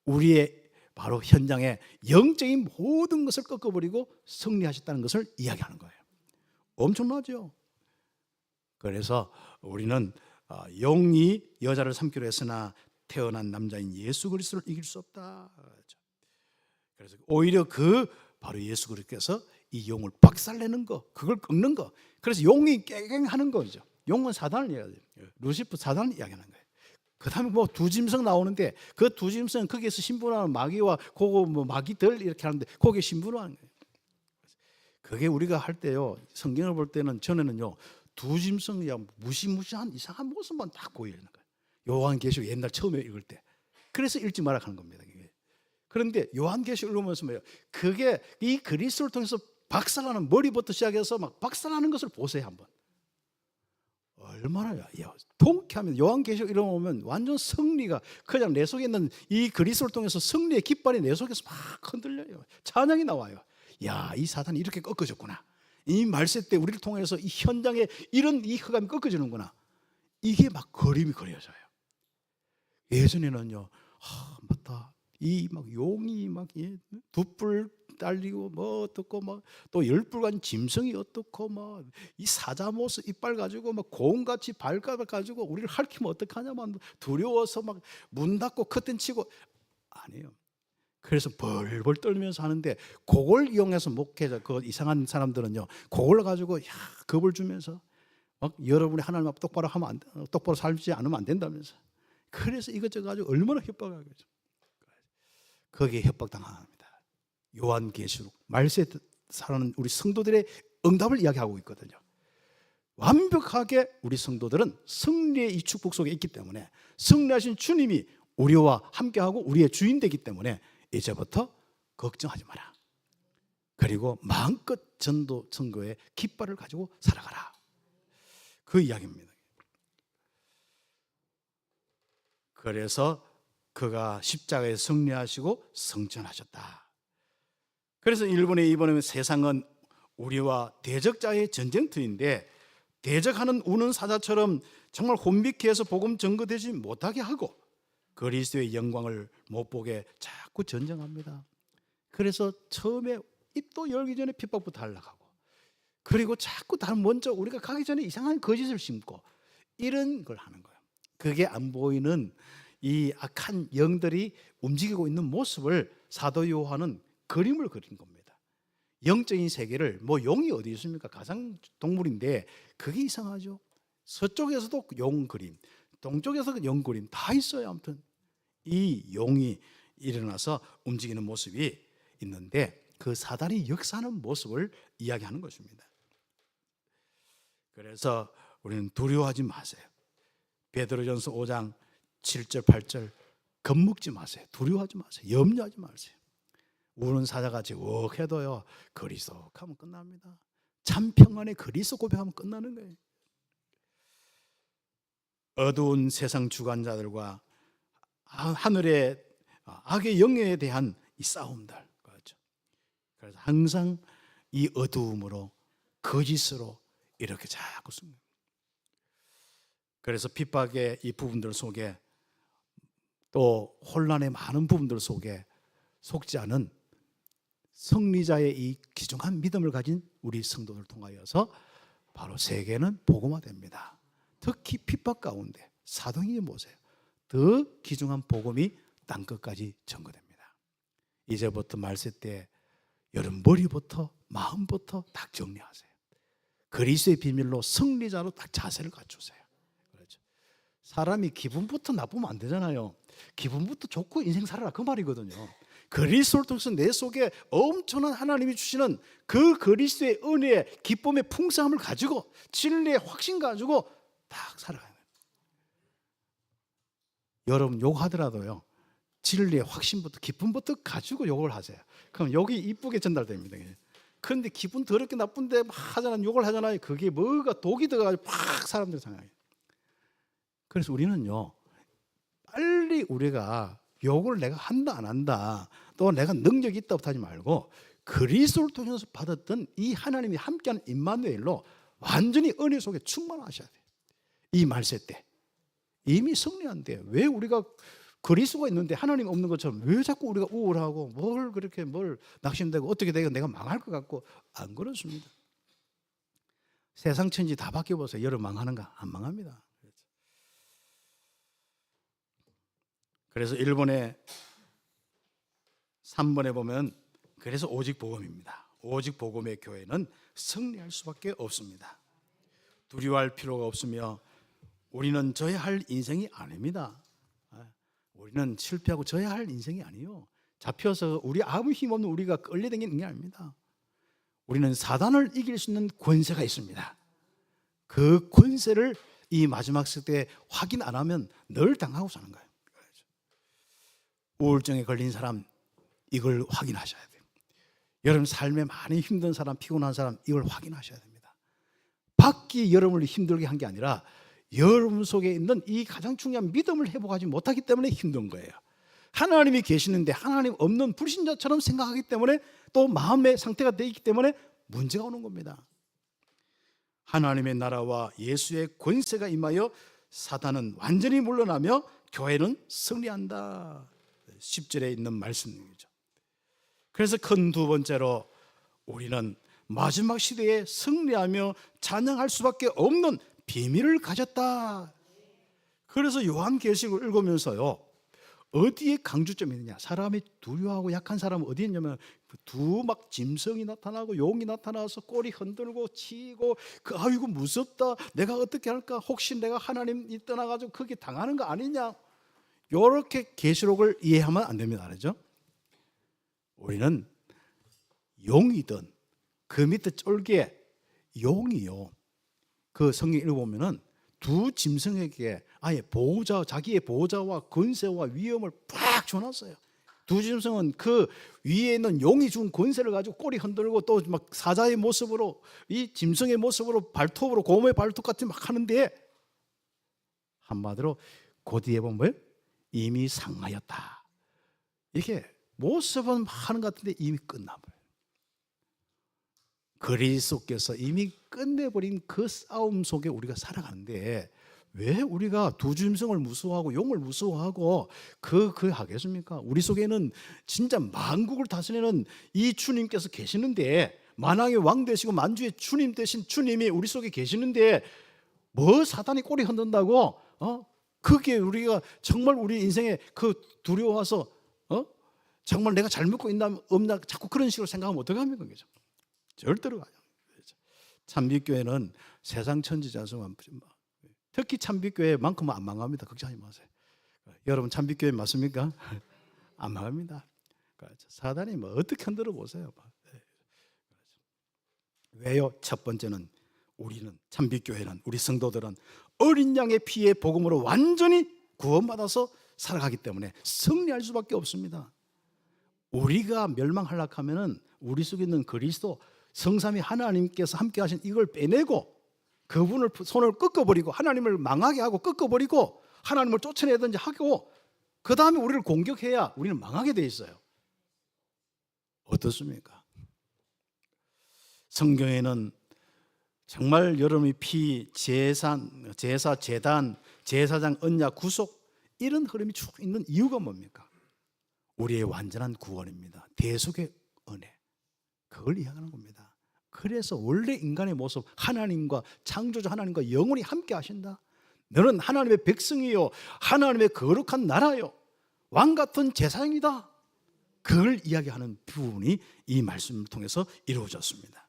우리의 바로 현장에 영적인 모든 것을 꺾어버리고 승리하셨다는 것을 이야기하는 거예요. 엄청나죠? 그래서 우리는 용이 여자를 삼키려 했으나 태어난 남자인 예수 그리스도를 이길 수 없다. 그래서 오히려 바로 예수 그리스도께서 이 용을 박살내는 거, 그걸 꺾는 거. 그래서 용이 깨갱하는 거죠. 용은 사단을 이야기해요. 루시프 사단을 이야기하는 거예요. 그 다음에 뭐 두 짐승 나오는데 그 두 짐승은 거기에서 신분하는 마귀와 그거 뭐 마귀들 이렇게 하는데 거기에 신분하는 거예요. 그게 우리가 할 때요 성경을 볼 때는 전에는요 두 짐승이 무시무시한 이상한 모습만 딱 보이는 거예요. 요한계시록 옛날 처음에 읽을 때 그래서 읽지 마라 하는 겁니다. 그런데 요한계시록 읽으면서 뭐예요? 그게 이 그리스도를 통해서 박살나는 머리부터 시작해서 막 박살나는 것을 보세요 한번. 얼마나 통쾌하면 요한계시록 읽어보면 완전 승리가 그냥 내 속에 있는 이 그리스도를 통해서 승리의 깃발이 내 속에서 막 흔들려요. 찬양이 나와요. 야, 이 사단이 이렇게 꺾어졌구나. 이 말세 때 우리를 통해서 이 현장에 이런 이 흑암이 꺾어지는구나. 이게 막 그림이 그려져요. 예전에는요, 맞다. 이 막 용이 막 돛불 달리고 뭐 어떻고 막 또 열불간 짐승이 어떻고 막 이 사자모스 이빨 가지고 막 곰같이 발가락 가지고 우리를 핥히면 어떡하냐만 두려워서 막 문 닫고 커튼 치고 아니에요. 그래서 벌벌 떨면서 하는데, 그걸 이용해서 목회자, 그 이상한 사람들은요, 그걸 가지고 겁을 주면서 막 여러분이 하나님 앞 똑바로 살지 않으면 안 된다면서. 그래서 이것저것 가지고 얼마나 협박하겠죠. 거기에 협박당합니다. 요한계시록 말세에 사는 우리 성도들의 응답을 이야기하고 있거든요. 완벽하게 우리 성도들은 승리의 이 축복 속에 있기 때문에, 승리하신 주님이 우리와 함께하고 우리의 주인 되기 때문에 이제부터 걱정하지 마라. 그리고 마음껏 전도 선거의 깃발을 가지고 살아가라. 그 이야기입니다. 그래서 그가 십자가에 승리하시고 승천하셨다. 그래서 일본의 이번에 세상은 우리와 대적자의 전쟁터인데, 대적하는 우는 사자처럼 정말 혼미케 해서 복음 전거되지 못하게 하고 그리스도의 영광을 못 보게 자꾸 전쟁합니다. 그래서 처음에 입도 열기 전에 핍박부터 하려고, 그리고 자꾸 다른 먼저 우리가 가기 전에 이상한 거짓을 심고 이런 걸 하는 거예요. 그게 안 보이는 이 악한 영들이 움직이고 있는 모습을 사도 요한은 그림을 그린 겁니다. 영적인 세계를, 용이 어디 있습니까? 가상 동물인데 그게 이상하죠. 서쪽에서도 용 그림, 동쪽에서도 용 그림 다 있어요. 아무튼 이 용이 일어나서 움직이는 모습이 있는데, 그 사단이 역사하는 모습을 이야기하는 것입니다. 그래서 우리는 두려워하지 마세요. 베드로전서 5장 7절 8절 겁먹지 마세요. 두려워하지 마세요. 염려하지 마세요. 우는 사자같이 욱해도요, 그리스도 하면 끝납니다. 참 평안의 그리스도 고백하면 끝나는 거예요. 어두운 세상 주관자들과 하늘의 악의 영에 대한 이 싸움들, 그렇죠. 그래서 항상 이 어두움으로, 거짓으로 이렇게 자꾸 씁니다. 그래서 핍박의 이 부분들 속에, 또 혼란의 많은 부분들 속에 속지 않은 승리자의 이 귀중한 믿음을 가진 우리 성도들 통하여서 바로 세계는 복음화됩니다. 특히 핍박 가운데 사도행전 보세요. 더 귀중한 복음이 땅끝까지 전거됩니다. 이제부터 말세 때 여러분 머리부터 마음부터 딱 정리하세요. 그리스도의 비밀로 승리자로 딱 자세를 갖추세요. 그렇죠. 사람이 기분부터 나쁘면 안 되잖아요. 기분부터 좋고 인생 살아라, 그 말이거든요. 그리스도를 통해서 내 속에 엄청난 하나님이 주시는 그 그리스도의 은혜의 기쁨의 풍성함을 가지고, 진리의 확신 가지고 딱 살아가요. 여러분 욕하더라도요, 진리의 확신부터 기쁨부터 가지고 욕을 하세요. 그럼 욕이 이쁘게 전달됩니다. 그런데 기분 더럽게 나쁜데 막 하잖아요. 욕을 하잖아요. 그게 뭐가 독이 들어가지고 팍 사람들 상해요. 그래서 우리는요, 빨리 우리가 욕을 내가 한다 안 한다, 또 내가 능력이 있다고 하지 말고 그리스도를 통해서 받았던 이 하나님이 함께하는 임마누엘로 완전히 은혜 속에 충만하셔야 돼요. 이 말세 때 이미 승리한대요. 왜 우리가 그리스도가 있는데 하나님 없는 것처럼 왜 자꾸 우리가 우울하고 뭘 그렇게 낙심되고 어떻게 되고 내가 망할 것 같고, 안 그렇습니다. 세상 천지 다 바뀌어보세요. 여러분 망하는가? 안 망합니다. 그래서 일본의 3번에 보면, 그래서 오직 복음입니다. 오직 복음의 교회는 승리할 수밖에 없습니다. 두려워할 필요가 없으며 우리는 져야 할 인생이 아닙니다. 우리는 실패하고 져야 할 인생이 아니에요. 잡혀서 우리 아무 힘없는 우리가 끌려다니는 게 아닙니다. 우리는 사단을 이길 수 있는 권세가 있습니다. 그 권세를 이 마지막 시대에 확인 안 하면 늘 당하고 사는 거예요. 우울증에 걸린 사람, 이걸 확인하셔야 돼요. 여러분 삶에 많이 힘든 사람, 피곤한 사람, 이걸 확인하셔야 됩니다. 밖이 여러분을 힘들게 한 게 아니라 여러분 속에 있는 이 가장 중요한 믿음을 회복하지 못하기 때문에 힘든 거예요. 하나님이 계시는데 하나님 없는 불신자처럼 생각하기 때문에, 또 마음의 상태가 되어 있기 때문에 문제가 오는 겁니다. 하나님의 나라와 예수의 권세가 임하여 사단은 완전히 물러나며 교회는 승리한다. 10절에 있는 말씀이죠. 그래서 큰 두 번째로 우리는 마지막 시대에 승리하며 찬양할 수밖에 없는 비밀을 가졌다. 그래서 요한계시록을 읽으면서요, 어디에 강조점이 있느냐? 사람이 두려워하고 약한 사람은 어디에 있냐면 두 막 짐승이 나타나고 용이 나타나서 꼬리 흔들고 치고 아이고 무섭다. 내가 어떻게 할까? 혹시 내가 하나님 떠나가지고 거기 당하는 거 아니냐? 이렇게 계시록을 이해하면 안 됩니다. 알죠? 우리는 용이든 그 밑에 쫄개 용이요. 그 성경 읽어보면은 두 짐승에게 아예 보호자, 자기의 보호자와 권세와 위엄을 팍 줘놨어요. 두 짐승은 그 위에 있는 용이 준 권세를 가지고 꼬리 흔들고 또 막 사자의 모습으로 이 짐승의 모습으로 발톱으로 곰의 발톱 같이 막 하는데 한마디로 그 뒤에 보면 이미 상하였다. 이게 모습은 하는 것 같은데 이미 끝나버려요. 그리스도께서 이미 끝내버린 그 싸움 속에 우리가 살아가는데 왜 우리가 두 짐승을 무서워하고 용을 무서워하고 그 하겠습니까? 우리 속에는 진짜 만국을 다스리는 이 주님께서 계시는데, 만왕의 왕 되시고 만주의 주님 되신 주님이 우리 속에 계시는데 뭐 사단이 꼬리 흔든다고 그게 우리가 정말 우리 인생에 그 두려워서 정말 내가 잘 믿고 있나 없나 자꾸 그런 식으로 생각하면 어떡합니까? 그죠? 절대로 가요. 참빛교회는 세상 천지지 않습니까? 특히 참빛교회만큼은 안 망합니다. 걱정하지 마세요. 여러분 참빛교회 맞습니까? 안 망합니다. 사단이 뭐 어떻게 흔들어 보세요. 왜요? 첫 번째는 우리는 참빛교회는 우리 성도들은 어린 양의 피의 복음으로 완전히 구원받아서 살아가기 때문에 승리할 수밖에 없습니다. 우리가 멸망하려고 하면은 우리 속에 있는 그리스도 성삼위 하나님께서 함께 하신 이걸 빼내고 그분을 손을 꺾어버리고 하나님을 망하게 하고 꺾어버리고 하나님을 쫓아내든지 하고 그 다음에 우리를 공격해야 우리는 망하게 돼 있어요. 어떻습니까? 성경에는 정말 여러분이 피, 제사, 제단, 제사장, 언약, 구속 이런 흐름이 쭉 있는 이유가 뭡니까? 우리의 완전한 구원입니다. 대속의 은혜. 그걸 이야기하는 겁니다. 그래서 원래 인간의 모습, 하나님과 창조주 하나님과 영원히 함께 하신다. 너는 하나님의 백성이요 하나님의 거룩한 나라요 왕 같은 제사장이다. 그걸 이야기하는 부분이 이 말씀을 통해서 이루어졌습니다.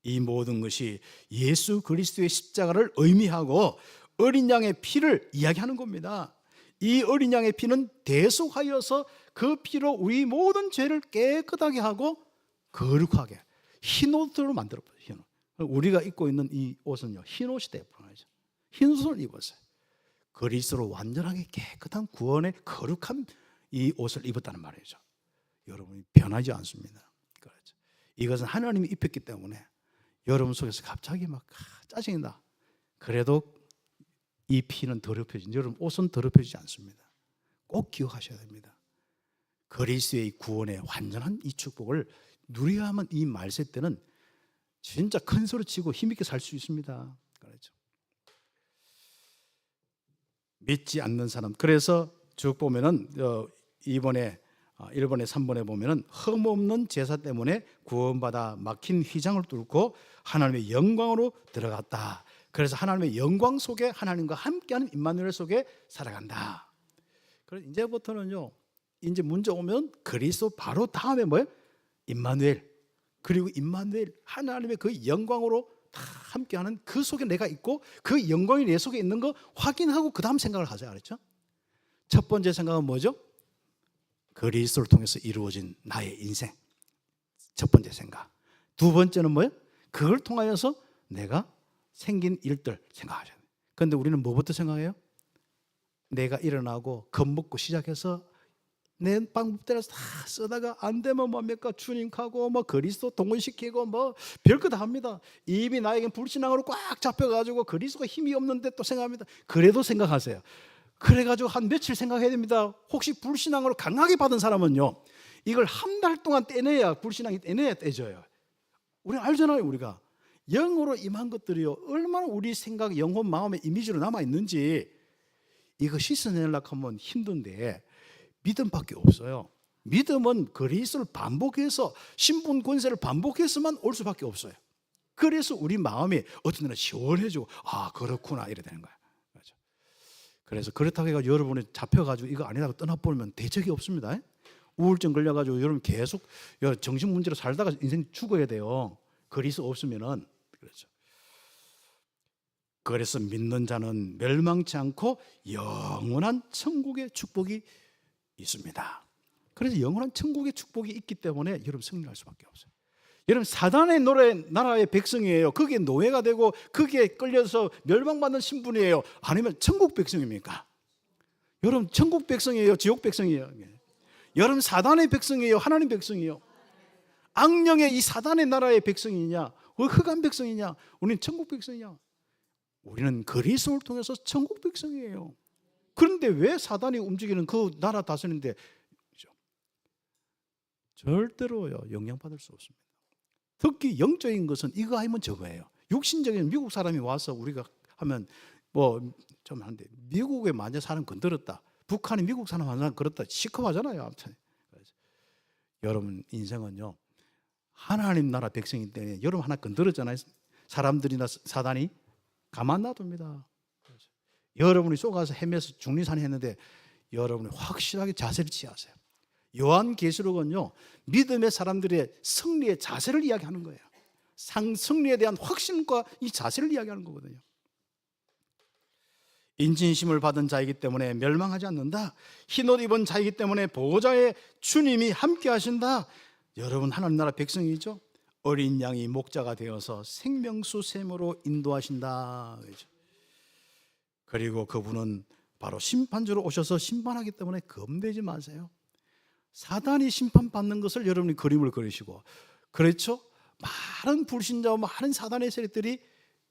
이 모든 것이 예수 그리스도의 십자가를 의미하고 어린 양의 피를 이야기하는 겁니다. 이 어린 양의 피는 대속하여서 그 피로 우리 모든 죄를 깨끗하게 하고 거룩하게 흰 옷으로 만들어버려요. 흰 옷. 우리가 입고 있는 이 옷은요 흰 옷이 되어버려요. 흰 옷을 입었어요. 그리스도로 완전하게 깨끗한 구원의 거룩한 이 옷을 입었다는 말이죠. 여러분이 변하지 않습니다. 그렇죠. 이것은 하나님이 입혔기 때문에 여러분 속에서 갑자기 막 짜증이 나. 그래도 이 피는 더럽혀지지, 여러분 옷은 더럽혀지지 않습니다. 꼭 기억하셔야 됩니다. 그리스도의 구원의 완전한 이 축복을 누려야만 이 말세 때는 진짜 큰 소리 치고 힘있게 살 수 있습니다. 그렇죠. 믿지 않는 사람. 그래서 쭉 보면은 이번에 1번에 3번에 보면은 흠없는 제사 때문에 구원받아 막힌 휘장을 뚫고 하나님의 영광으로 들어갔다. 그래서 하나님의 영광 속에 하나님과 함께하는 임마누엘 속에 살아간다. 그래서 이제부터는요. 이제 문제 오면 그리스도 바로 다음에 뭐예요? 임마누엘. 그리고 임마누엘 하나님의 그 영광으로 다 함께하는 그 속에 내가 있고 그 영광이 내 속에 있는 거 확인하고 그 다음 생각을 하자. 그렇죠? 첫 번째 생각은 뭐죠? 그리스도를 통해서 이루어진 나의 인생. 첫 번째 생각. 두 번째는 뭐예요? 그걸 통하여서 내가 생긴 일들 생각하셔야 돼요. 그런데 우리는 뭐부터 생각해요? 내가 일어나고 겁먹고 시작해서 내 방법대로 다 쓰다가 안 되면 뭡니까? 주님하고 뭐 그리스도 동원시키고 뭐 별거 다 합니다. 이미 나에겐 불신앙으로 꽉 잡혀가지고 그리스도가 힘이 없는데 또 생각합니다. 그래도 생각하세요. 그래가지고 한 며칠 생각해야 됩니다. 혹시 불신앙으로 강하게 받은 사람은요, 이걸 한 달 동안 떼내야 불신앙이 떼내야 떼져요. 우리 알잖아요. 우리가 영으로 임한 것들이요 얼마나 우리 생각, 영혼, 마음의 이미지로 남아 있는지 이거 씻어내려고 하면 힘든데 믿음밖에 없어요. 믿음은 그리스도를 반복해서 신분 권세를 반복해서만 올 수밖에 없어요. 그래서 우리 마음이 어떤 때는 시원해지고 아 그렇구나 이래 되는 거예요. 그래서 그렇다고 해가지고 여러분이 잡혀가지고 이거 아니라고 떠나버리면 대책이 없습니다. 우울증 걸려가지고 여러분 계속 정신 문제로 살다가 인생 죽어야 돼요. 그리스도 없으면은. 그렇죠. 그래서 믿는 자는 멸망치 않고 영원한 천국의 축복이 있습니다. 그래서 영원한 천국의 축복이 있기 때문에 여러분 승리할 수밖에 없어요. 여러분 사단의 나라의 백성이에요. 거기에 노예가 되고 거기에 끌려서 멸망받는 신분이에요. 아니면 천국 백성입니까? 여러분 천국 백성이에요? 지옥 백성이에요? 여러분 사단의 백성이에요? 하나님 백성이에요? 악령의 이 사단의 나라의 백성이냐? 흑암 백성이냐? 우리는 천국 백성이냐? 우리는 그리스도를 통해서 천국 백성이에요. 그런데 왜 사단이 움직이는 그 나라 다스리는데 절대로요 영향받을 수 없습니다. 특히 영적인 것은 이거 하면 저거예요. 육신적인 미국 사람이 와서 우리가 하면 뭐 좀 한데 미국에 만약 사람 건드렸다, 북한이 미국 사람 한 사람 건드렸다 시커하잖아요. 아무튼 여러분 인생은요 하나님 나라 백성이기 때문에 여러분 하나 건드렸잖아요. 사람들이나 사단이 가만 놔둡니다. 여러분이 쏘가서 헤매서 중리산이 했는데 여러분이 확실하게 자세를 취하세요. 요한계시록은요 믿음의 사람들의 승리의 자세를 이야기하는 거예요. 승리에 대한 확신과 이 자세를 이야기하는 거거든요. 인진심을 받은 자이기 때문에 멸망하지 않는다. 흰옷 입은 자이기 때문에 보호자의 주님이 함께 하신다. 여러분 하나님 나라 백성이죠. 어린 양이 목자가 되어서 생명수 샘으로 인도하신다. 그리고 그분은 바로 심판주로 오셔서 심판하기 때문에 겁내지 마세요. 사단이 심판받는 것을 여러분이 그림을 그리시고, 그렇죠? 많은 불신자와 많은 사단의 세력들이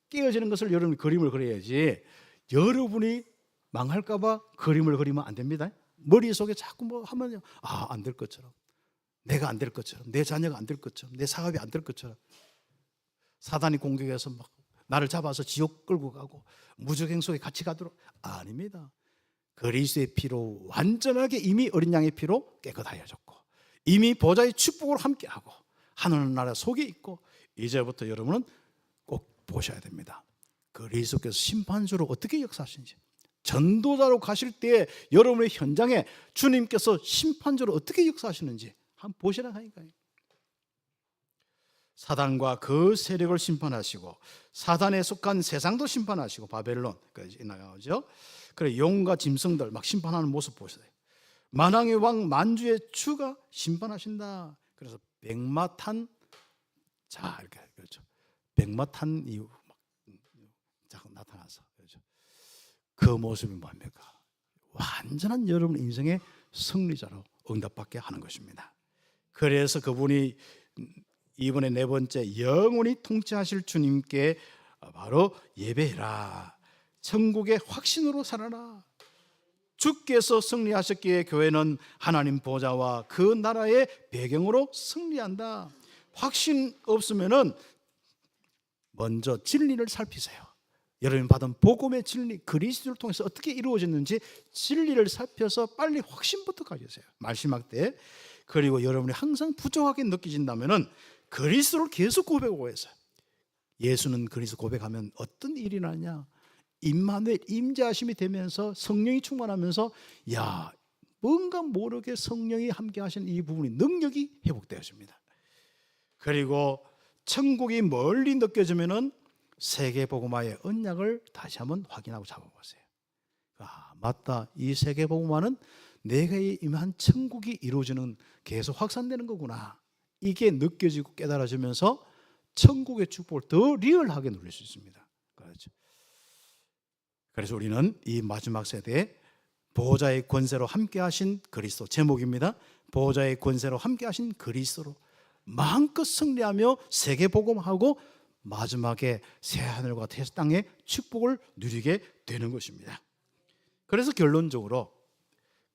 깨어지는 것을 여러분이 그림을 그려야지, 여러분이 망할까 봐 그림을 그리면 안 됩니다. 머릿속에 자꾸 뭐 하면 안 될 것처럼, 내가 안 될 것처럼, 내 자녀가 안 될 것처럼, 내 사업이 안 될 것처럼 사단이 공격해서 막 나를 잡아서 지옥 끌고 가고 무적행 속에 같이 가도록. 아닙니다. 그리스도의 피로 완전하게 이미 어린 양의 피로 깨끗하여졌고 이미 보좌의 축복으로 함께하고 하늘나라 속에 있고, 이제부터 여러분은 꼭 보셔야 됩니다. 그리스도께서 심판주로 어떻게 역사하시는지, 전도자로 가실 때 여러분의 현장에 주님께서 심판주로 어떻게 역사하시는지 한번 보시라 하니까요. 사단과 그 세력을 심판하시고 사단에 속한 세상도 심판하시고 바벨론까지 나가죠. 그래 용과 짐승들 막 심판하는 모습 보세요. 만왕의 왕 만주의 주가 심판하신다. 그래서 백마탄 자 이렇게 그렇죠. 백마탄 이후 막 나타나서 그렇죠. 그 모습이 뭡니까? 완전한 여러분 인생의 승리자로 응답받게 하는 것입니다. 그래서 그분이 이번에 네 번째, 영원히 통치하실 주님께 바로 예배해라. 천국의 확신으로 살아라. 주께서 승리하셨기에 교회는 하나님 보좌와 그 나라의 배경으로 승리한다. 확신 없으면은 먼저 진리를 살피세요. 여러분 받은 복음의 진리, 그리스도를 통해서 어떻게 이루어졌는지 진리를 살펴서 빨리 확신부터 가지세요. 말씀할 때. 그리고 여러분이 항상 부정하게 느껴진다면은 그리스도를 계속 고백하고 있어요. 예수는 그리스도 고백하면 어떤 일이 나냐? 임마누엘 임재하심이 되면서 성령이 충만하면서 뭔가 모르게 성령이 함께 하신 이 부분이 능력이 회복되어집니다. 그리고 천국이 멀리 느껴지면은 세계복음화의 언약을 다시 한번 확인하고 잡아보세요. 맞다. 이 세계복음화는 내가 임한 천국이 이루어지는 계속 확산되는 거구나. 이게 느껴지고 깨달아지면서 천국의 축복을 더 리얼하게 누릴 수 있습니다. 그렇죠. 그래서 우리는 이 마지막 세대에 보호자의 권세로 함께 하신 그리스도, 제목입니다. 보호자의 권세로 함께 하신 그리스도로 마음껏 승리하며 세계복음하고 마지막에 새하늘과 새 땅의 축복을 누리게 되는 것입니다. 그래서 결론적으로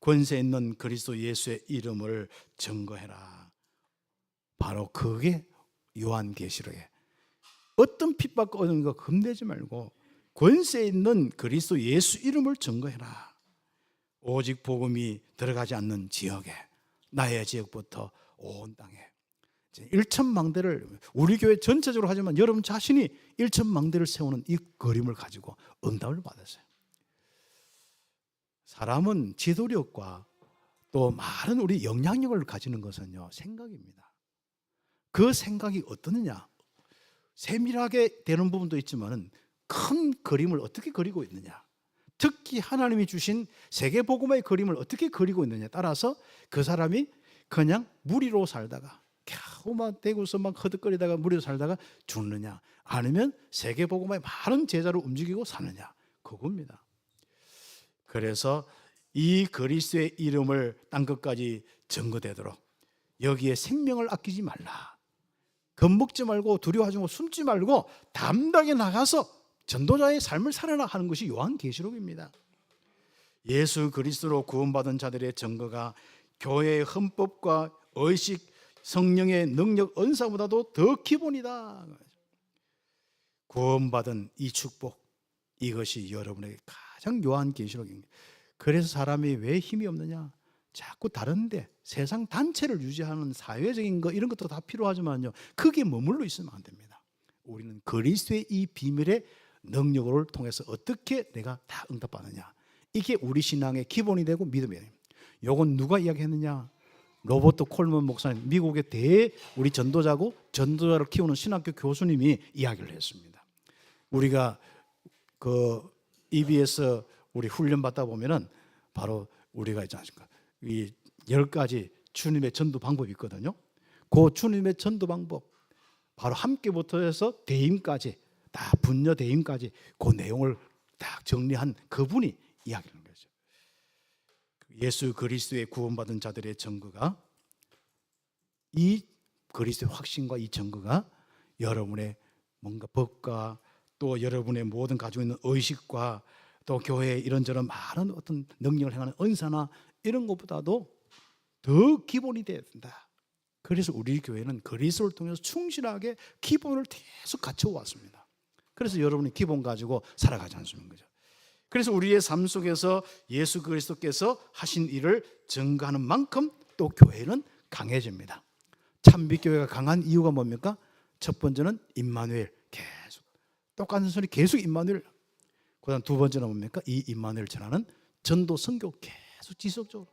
권세 있는 그리스도 예수의 이름을 증거해라. 바로 그게 요한계시록에 어떤 핍박과 어떤 거 겁내지 말고 권세 있는 그리스도 예수 이름을 증거해라. 오직 복음이 들어가지 않는 지역에, 나의 지역부터 온 땅에 1천망대를, 우리 교회 전체적으로 하지만 여러분 자신이 1천망대를 세우는 이 그림을 가지고 응답을 받았어요. 사람은 지도력과 또 많은 우리 영향력을 가지는 것은요, 생각입니다. 그 생각이 어떠느냐, 세밀하게 되는 부분도 있지만 큰 그림을 어떻게 그리고 있느냐, 특히 하나님이 주신 세계복음화의 그림을 어떻게 그리고 있느냐에 따라서 그 사람이 그냥 무리로 살다가 겨우만 대구서 막 허득거리다가 무리로 살다가 죽느냐, 아니면 세계복음화의 많은 제자로 움직이고 사느냐, 그겁니다. 그래서 이 그리스도의 이름을 땅끝까지 전거되도록 여기에 생명을 아끼지 말라, 겁먹지 말고 두려워하지 말고 숨지 말고 담대하게 나가서 전도자의 삶을 살아라 하는 것이 요한계시록입니다. 예수 그리스도로 구원받은 자들의 증거가 교회의 헌법과 의식, 성령의 능력, 은사보다도 더 기본이다. 구원받은 이 축복, 이것이 여러분에게 가장 요한계시록입니다. 그래서 사람이 왜 힘이 없느냐, 자꾸 다른데 세상 단체를 유지하는 사회적인 거 이런 것도 다 필요하지만요, 그게 머물러 있으면 안 됩니다. 우리는 그리스도의 이 비밀의 능력을 통해서 어떻게 내가 다 응답받느냐, 이게 우리 신앙의 기본이 되고 믿음이에요. 이건 누가 이야기했느냐? 로버트 콜먼 목사님, 미국의 우리 전도자고 전도자를 키우는 신학교 교수님이 이야기를 했습니다. 우리가 그 EBS 우리 훈련 받다 보면은 바로 우리가 있지 않습니까? 이 10가지 주님의 전도 방법이 있거든요. 그 주님의 전도 방법, 바로 함께부터 해서 대임까지, 다 분녀 대임까지 그 내용을 딱 정리한 그분이 이야기하는 거죠. 예수 그리스도의 구원받은 자들의 증거가, 이 그리스도의 확신과 이 증거가 여러분의 뭔가 법과 또 여러분의 모든 가지고 있는 의식과 또 교회의 이런저런 많은 어떤 능력을 행하는 은사나 이런 것보다도 더 기본이 돼야 된다. 그래서 우리 교회는 그리스도를 통해서 충실하게 기본을 계속 갖춰왔습니다. 그래서 여러분이 기본 가지고 살아가지 않습니까? 그래서 우리의 삶 속에서 예수 그리스도께서 하신 일을 증거하는 만큼 또 교회는 강해집니다. 참빛교회가 강한 이유가 뭡니까? 첫 번째는 임마누엘, 계속 똑같은 소리 계속 임마누엘. 그다음 두 번째는 뭡니까? 이 임마누엘 전하는 전도 선교 계속 지속적으로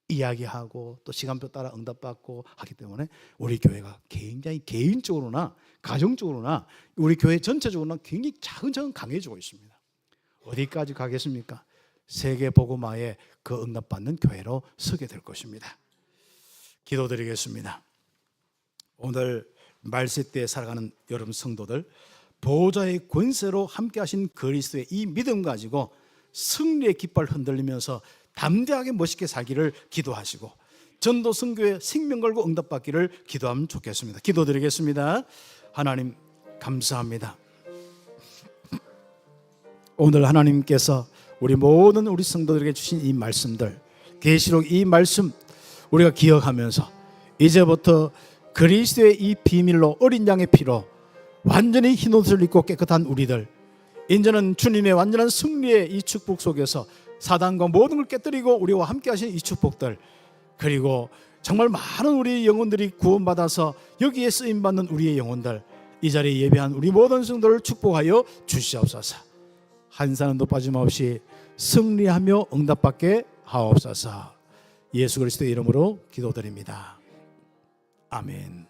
이야기하고 또 시간표 따라 응답받고 하기 때문에 우리 교회가 굉장히 개인적으로나 가정적으로나 우리 교회 전체적으로나 굉장히 차근차근 강해지고 있습니다. 어디까지 가겠습니까? 세계 복음화에 그 응답받는 교회로 서게 될 것입니다. 기도드리겠습니다. 오늘 말세 때에 살아가는 여러분 성도들, 보호자의 권세로 함께 하신 그리스도의 이 믿음 가지고 승리의 깃발 흔들리면서 담대하게 멋있게 살기를 기도하시고 전도 선교에 생명 걸고 응답받기를 기도하면 좋겠습니다. 기도드리겠습니다. 하나님 감사합니다. 오늘 하나님께서 우리 모든 우리 성도들에게 주신 이 말씀들, 계시록 이 말씀 우리가 기억하면서 이제부터 그리스도의 이 비밀로 어린 양의 피로 완전히 흰 옷을 입고 깨끗한 우리들, 이제는 주님의 완전한 승리의 이 축복 속에서 사단과 모든 걸 깨뜨리고 우리와 함께 하신 이 축복들, 그리고 정말 많은 우리 영혼들이 구원받아서 여기에 쓰임받는 우리의 영혼들, 이 자리에 예배한 우리 모든 성도를 축복하여 주시옵소서. 한 사람도 빠짐없이 승리하며 응답받게 하옵소서. 예수 그리스도의 이름으로 기도드립니다. 아멘.